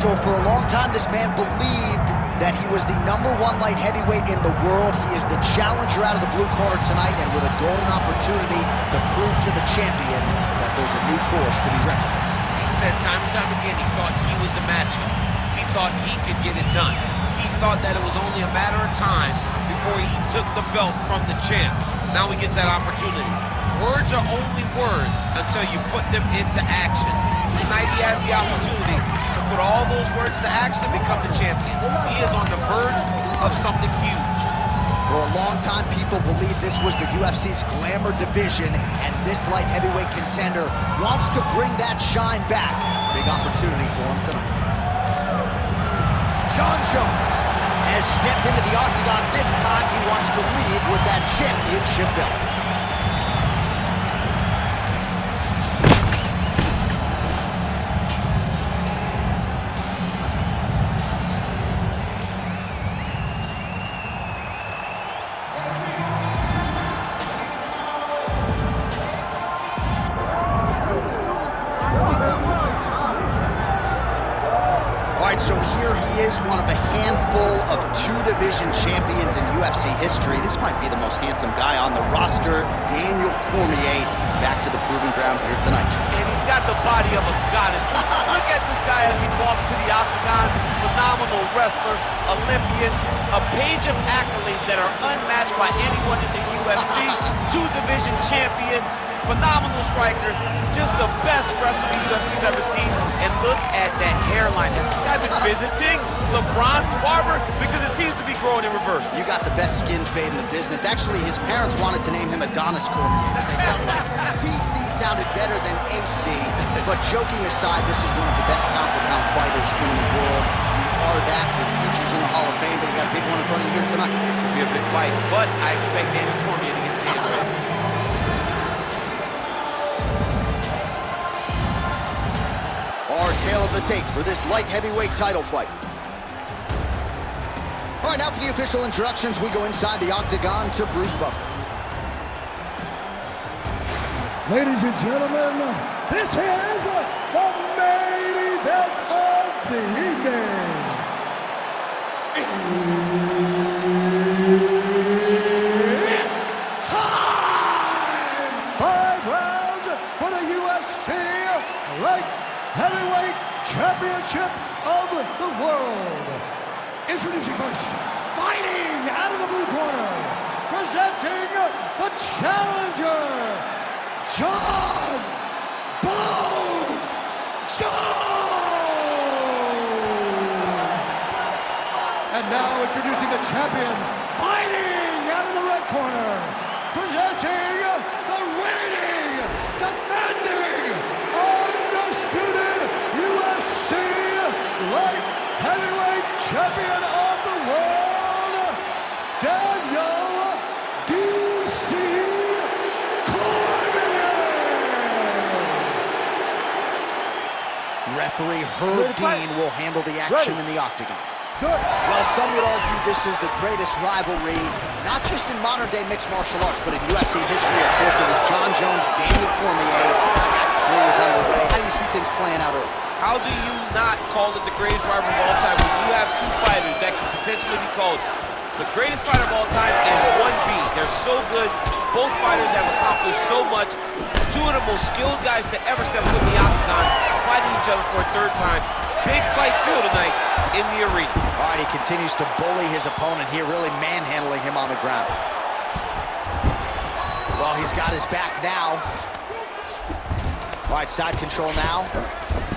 So for a long time, this man believed that he was the #1 light heavyweight in the world. He is the challenger out of the blue corner tonight, and with a golden opportunity to prove to the champion that there's a new force to be reckoned with. He said time and time again he thought he was the matchup. He thought he could get it done. He thought that it was only a matter of time before he took the belt from the champ. Now he gets that opportunity. Words are only words until you put them into action. Tonight he has the opportunity to put all those words to action and become the champion. He is on the verge of something huge. For a long time, people believed this was the UFC's glamour division, and this light heavyweight contender wants to bring that shine back. Big opportunity for him tonight. Jon Jones has stepped into the octagon. This time he wants to leave with that championship belt. So here he is, one of a handful of two-division champions in UFC history. This might be the most handsome guy on the roster, Daniel Cormier, back to the proving ground here tonight. And he's got the body of a goddess. Look at this guy as he walks to the octagon. Phenomenal wrestler, Olympian, a page of accolades that are unmatched by anyone in the UFC. Two-division champion, phenomenal striker, just the best wrestler the UFC's ever seen. And look at that hairline. Has this guy been visiting LeBron's barber? Because it seems to be growing in reverse. You got the best skin fade in the business. Actually, his parents wanted to name him Adonis Cormier. They felt like DC sounded better than AC. But joking aside, this is one of the best pound-for-pound fighters in the world. You are that. Your future's in the Hall of Fame, but you got a big one in front of you here tonight. It'll be a big fight, but I expect Daniel Cormier to get his hands on it. Our tale of the tape for this light heavyweight title fight. All right, now for the official introductions, we go inside the octagon to Bruce Buffer. Ladies and gentlemen, this is the main event of the evening. It's time! 5 rounds for the UFC Light Heavyweight Championship of the world. Introducing first, fighting out of the blue corner, presenting the challenger, Jon Bones Jones. And now introducing the champion, fighting out of the red corner, presenting the reigning, defending, undisputed UFC light heavyweight champion of the world, Daniel D.C. Cormier. Referee Herb Dean will handle the action in the octagon. Well, some would argue this is the greatest rivalry, not just in modern-day mixed martial arts, but in UFC history. Of course, it is Jon Jones, Daniel Cormier. Act 3 is underway. How do you see things playing out early? How do you not call it the greatest rivalry of all time when you have two fighters that can potentially be called the greatest fighter of all time and 1B? They're so good. Both fighters have accomplished so much. Two of the most skilled guys to ever step foot in the octagon, fighting each other for a third time. Big fight feel tonight in the arena. All right, he continues to bully his opponent here, really manhandling him on the ground. Well, he's got his back now. All right, side control now.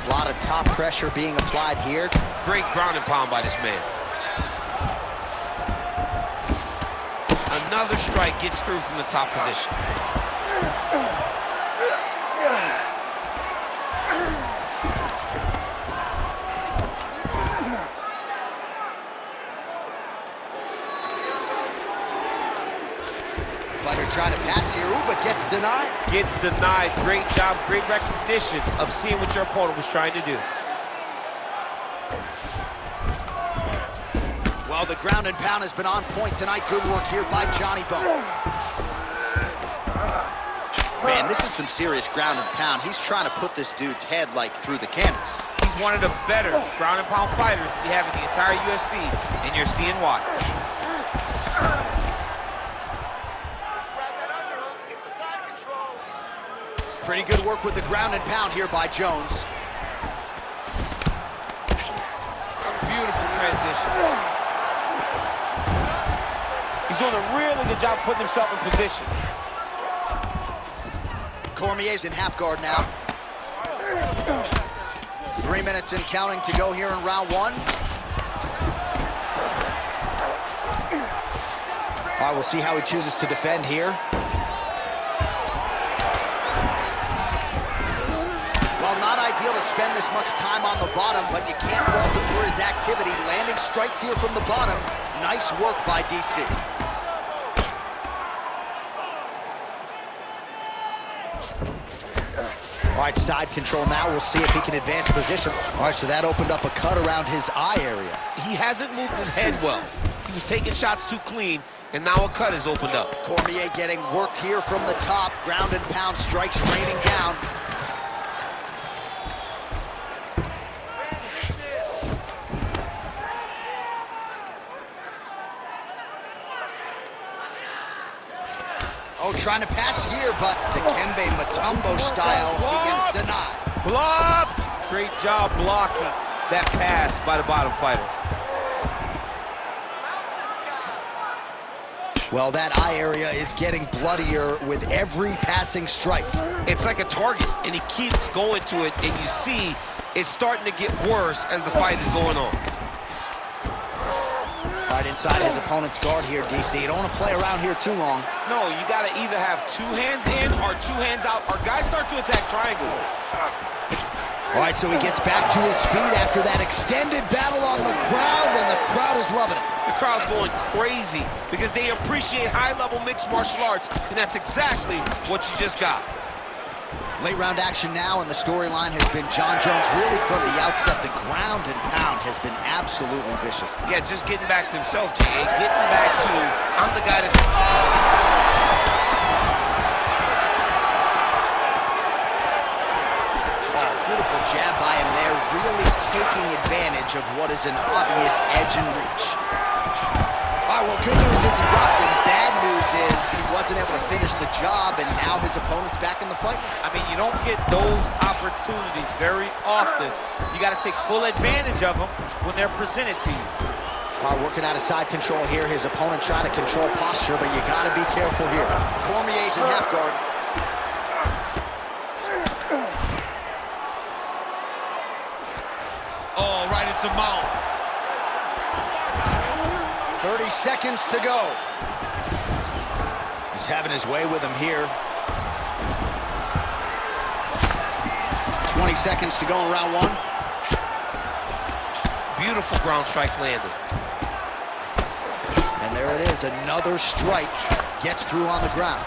A lot of top pressure being applied here. Great ground and pound by this man. Another strike gets through from the top position. Fighter trying to pass here, but gets denied. Gets denied. Great job, great recognition of seeing what your opponent was trying to do. Well, the ground and pound has been on point tonight. Good work here by Johnny Bone. Man, this is some serious ground and pound. He's trying to put this dude's head, like, through the canvas. He's He's one of the better ground and pound fighters we have in the entire UFC, and you're seeing why. Let's grab that underhook, get the side control. Pretty good work with the ground and pound here by Jones. Beautiful transition. He's doing a really good job putting himself in position. Cormier's in half guard now. 3 minutes and counting to go here in round one. All right, we'll see how he chooses to defend here. Well, not ideal to spend this much time on the bottom, but you can't fault him for his activity. Landing strikes here from the bottom. Nice work by DC. All right, side control now. We'll see if he can advance position. All right, so that opened up a cut around his eye area. He hasn't moved his head well. He was taking shots too clean, and now a cut has opened up. Cormier getting worked here from the top. Ground and pound strikes raining down. Oh, trying to pass here, but Dikembe Mutombo style, he gets denied. Blocked! Great job blocking that pass by the bottom fighter. Well, that eye area is getting bloodier with every passing strike. It's like a target, and he keeps going to it, and you see it's starting to get worse as the fight is going on. Right inside his opponent's guard here, DC. You don't want to play around here too long. No, you got to either have 2 hands in or 2 hands out, or guys start to attack triangle. All right, so he gets back to his feet after that extended battle on the ground, and the crowd is loving it. The crowd's going crazy because they appreciate high-level mixed martial arts, and that's exactly what you just got. Late round action now, and the storyline has been Jon Jones really from the outset. The ground and pound has been absolutely vicious. Yeah, just getting back to himself, J.A. Getting back to, I'm the guy that's... Oh, beautiful jab by him there, really taking advantage of what is an obvious edge and reach. All right, well, good news is he rocked him. Bad news is he wasn't able to finish the job, and now his opponent's back in the fight. I mean, you don't get those opportunities very often. You got to take full advantage of them when they're presented to you. All right, working out of side control here. His opponent trying to control posture, but you got to be careful here. Cormier's in half guard. Oh, right into mount. 30 seconds to go. He's having his way with him here. 20 seconds to go in round one. Beautiful ground strikes landed. And there it is, another strike gets through on the ground.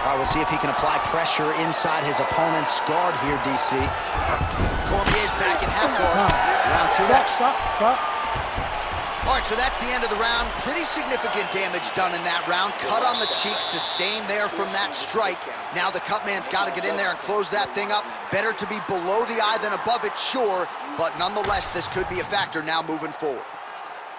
All right, we'll see if he can apply pressure inside his opponent's guard here, DC. Cormier's back in half guard. Round two next. All right, so that's the end of the round. Pretty significant damage done in that round. Cut on the cheek, sustained there from that strike. Now the cut man's got to get in there and close that thing up. Better to be below the eye than above it, sure, but nonetheless, this could be a factor now moving forward.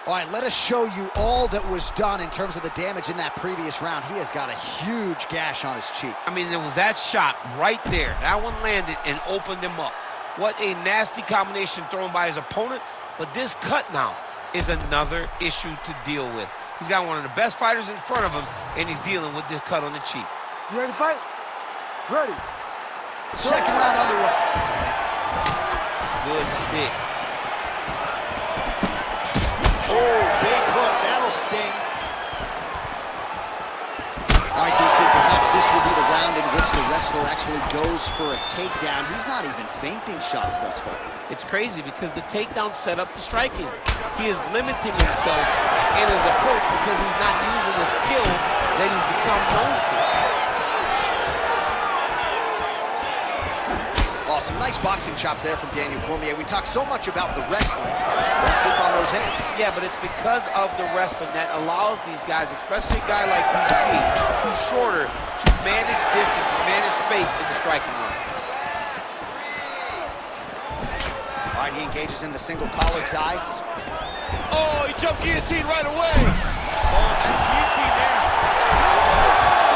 All right, let us show you all that was done in terms of the damage in that previous round. He has got a huge gash on his cheek. I mean, there was that shot right there. That one landed and opened him up. What a nasty combination thrown by his opponent, but this cut now is another issue to deal with. He's got one of the best fighters in front of him, and he's dealing with this cut on the cheek. You ready to fight? Ready. Second round underway. Good stick. Oh, big hook, that'll sting. All right, DC, perhaps this will be the round in which the wrestler actually goes for a takedown. He's not even feinting shots thus far. It's crazy because the takedown set up the striking. He is limiting himself in his approach because he's not using the skill that he's become known for. Oh, some nice boxing chops there from Daniel Cormier. We talk so much about the wrestling. Don't sleep on those hands. Yeah, but it's because of the wrestling that allows these guys, especially a guy like DC, who's shorter, to manage distance and manage space in the striking line. He engages in the single collar tie. Oh, he jumped guillotine right away. Oh, nice guillotine there.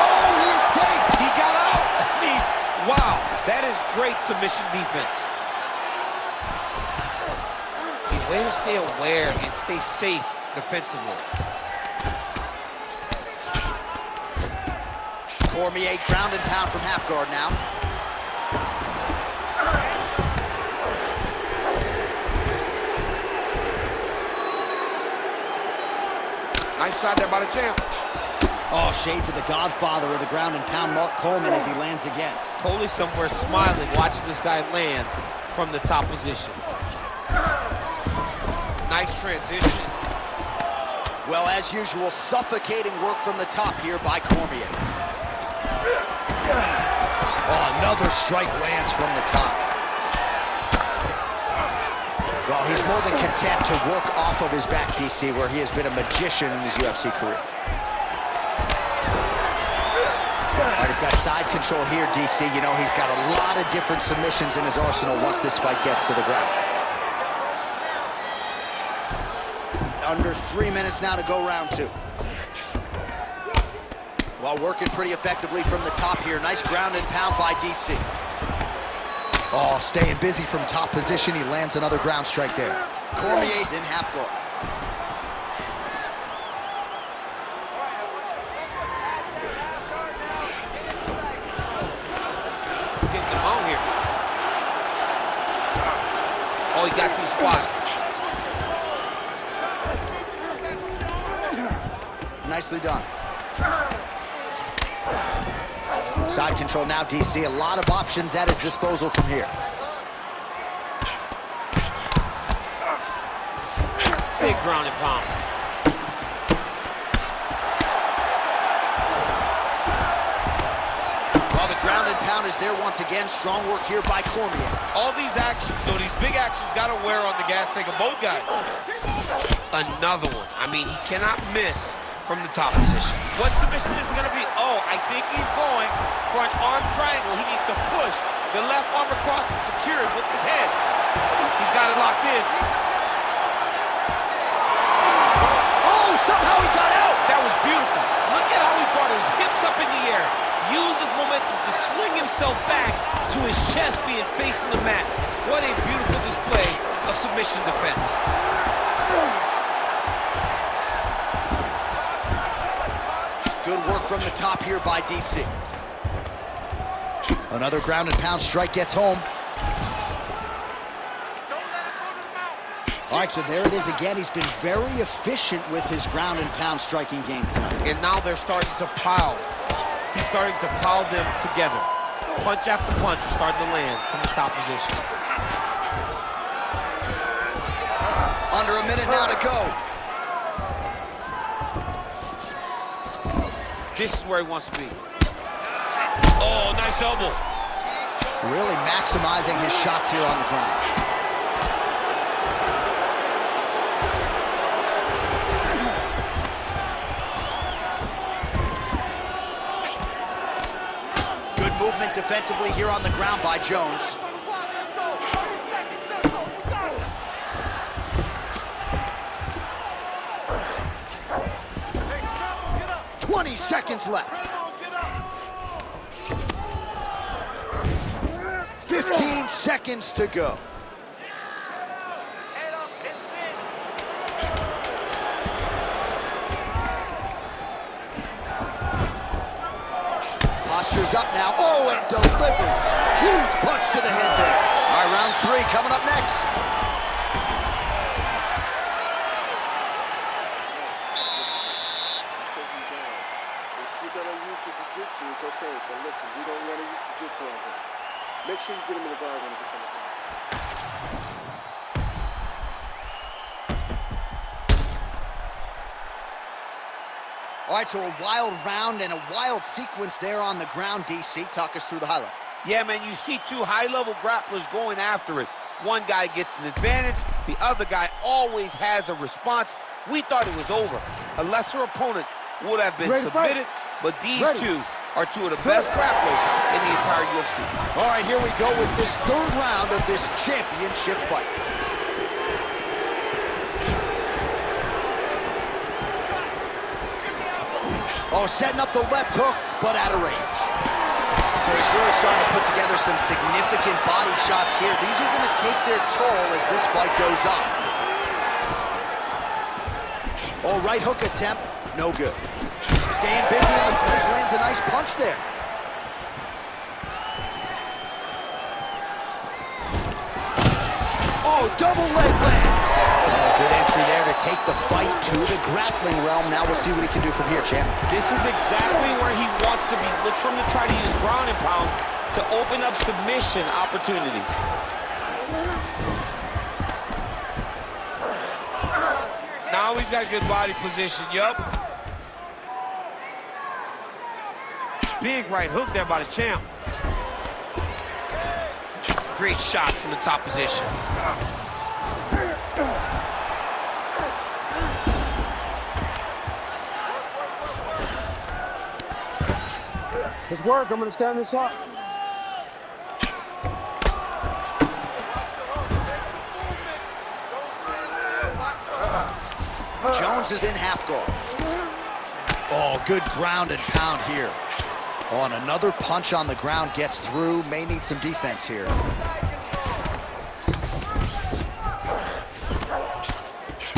Oh, he escapes. He got out. I mean, wow. That is great submission defense. A way to stay aware and stay safe defensively. Cormier ground and pound from half guard now. Nice shot there by the champ. Oh, shades of the godfather of the ground and pound, Mark Coleman, as he lands again. Totally somewhere smiling, watching this guy land from the top position. Nice transition. Well, as usual, suffocating work from the top here by Cormier. Oh, another strike lands from the top. Well, he's more than content to work off of his back, DC, where he has been a magician in his UFC career. All right, he's got side control here, DC. You know, he's got a lot of different submissions in his arsenal once this fight gets to the ground. Under 3 minutes now to go round two. Well, working pretty effectively from the top here. Nice ground and pound by DC. Oh, staying busy from top position. He lands another ground strike there. Cormier's in half guard. Getting them on here. Oh, he got to the spot. Nicely done. Side control now, DC. A lot of options at his disposal from here. Big ground and pound. Well, the ground and pound is there once again. Strong work here by Cormier. All these actions, though, these big actions got to wear on the gas tank of both guys. Another one. I mean, he cannot miss from the top position. What submission is going to be? Oh, I think he's going for an arm triangle. He needs to push the left arm across and secure it with his head. He's got it locked in. Oh, somehow he got out! That was beautiful. Look at how he brought his hips up in the air. Used his momentum to swing himself back to his chest being facing the mat. What a beautiful display of submission defense. Good work from the top here by DC. Another ground and pound strike gets home. All right, so there it is again. He's been very efficient with his ground and pound striking game tonight. And now they're starting to pile. He's starting to pile them together. Punch after punch is starting to land from the top position. Under a minute now to go. This is where he wants to be. Oh, nice elbow. Really maximizing his shots here on the ground. Good movement defensively here on the ground by Jones. 20 seconds left. 15 seconds to go. Posture's up now. Oh, and delivers. Huge punch to the head there. All right, round three coming up next. Jiu-jitsu is okay, but listen, we don't want to use jiu-jitsu on him. Make sure you get him in the guard when he gets on the ground. All right, so a wild round and a wild sequence there on the ground, DC. Talk us through the highlight. Yeah, man, you see two high-level grapplers going after it. One guy gets an advantage. The other guy always has a response. We thought it was over. A lesser opponent would have been submitted, but these two are two of the best grapplers in the entire UFC. All right, here we go with this third round of this championship fight. Oh, setting up the left hook, but out of range. So he's really starting to put together some significant body shots here. These are going to take their toll as this fight goes on. Oh, right hook attempt, no good. Staying busy in the clinch, lands a nice punch there. Oh, double leg lands. Oh, good entry there to take the fight to the grappling realm. Now we'll see what he can do from here, champ. This is exactly where he wants to be. Look for him to try to use ground and pound to open up submission opportunities. Now he's got good body position, yup. Big right hook there by the champ. Great shot from the top position. Let's work. I'm going to stand this up. Jones is in half guard. Oh, good ground and pound here. Oh, and another punch on the ground gets through. May need some defense here.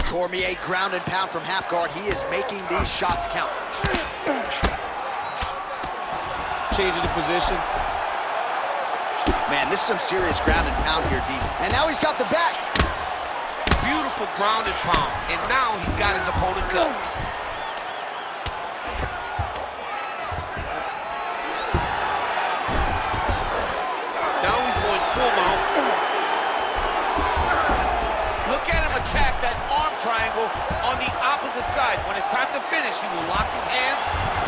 Cormier ground and pound from half guard. He is making these shots count. Changing the position. Man, this is some serious ground and pound here, DC. And now he's got the back. Beautiful ground and pound. And now he's got his opponent cut. Now he's going full mount. Look at him attack that arm triangle on the opposite side. When it's time to finish, he will lock his hands,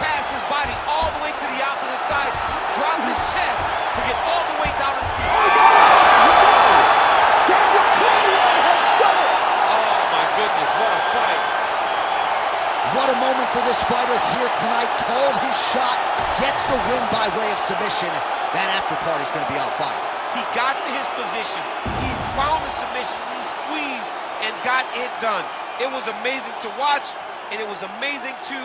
pass his body all the way to the opposite side, drop his chest to get all the way down to the... Daniel Cormier has done it! Oh my goodness, what a fight. What a moment for this fighter here tonight. Called his shot, gets the win by way of submission. That after party's gonna be on fire. He got to his position, he found the submission, he squeezed and got it done. It was amazing to watch, and it was amazing to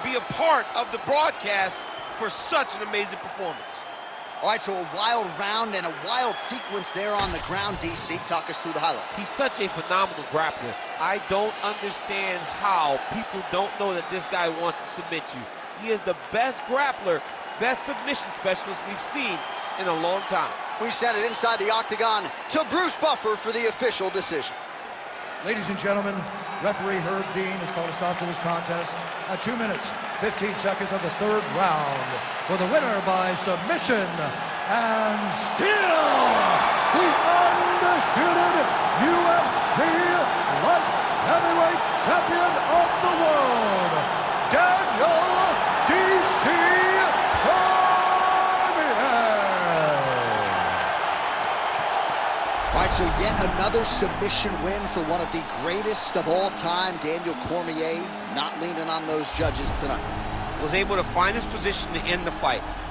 be a part of the broadcast for such an amazing performance. All right, so a wild round and a wild sequence there on the ground, DC. Talk us through the highlight. He's such a phenomenal grappler. I don't understand how people don't know that this guy wants to submit you. He is the best grappler, best submission specialist we've seen in a long time. We sent it inside the octagon to Bruce Buffer for the official decision. Ladies and gentlemen, referee Herb Dean has called a stop to this contest at 2 minutes, 15 seconds of the third round for the winner by submission and still the undisputed UFC light heavyweight champion of the world, Daniel D.C. All right, so yet another submission win for one of the greatest of all time, Daniel Cormier, not leaning on those judges tonight. Was able to find his position to end the fight.